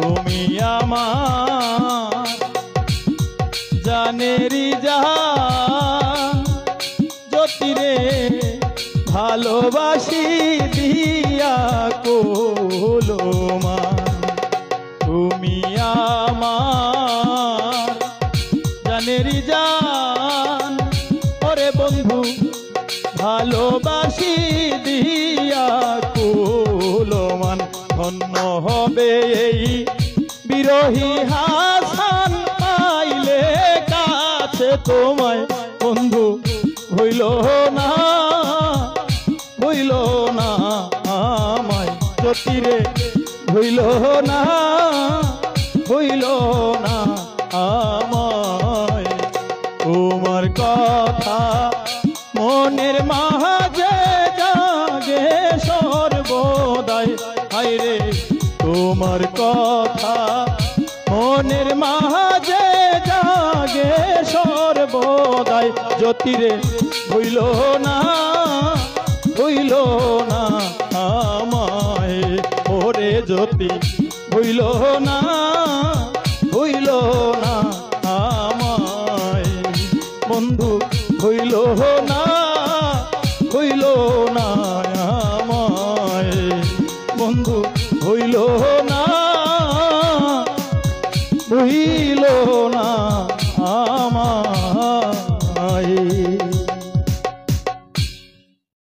তুমি আমার জানেরি জান, জ্যোতিরে ভালোবাসি দিয়া কোলমান। তুমি আমার জানেরি জান, ওরে বন্ধু ভালোবাসি দিয়া কোলমান। ধন্য হবে এই বিরহী হাসান পাইলে কাছে তোমায় বন্ধু, হইল না হইল না আমায় জ্যোতিরে, হইল না হইল না আমায়। তোমার কথা মনের মাঝে জাগে সর্বদাই, হায়রে তোমার কথা মনের মাঝে জাগে সর্বদাই। জ্যোতিরে হইল না হইল না আমায়, ওরে জ্যোতি হইল না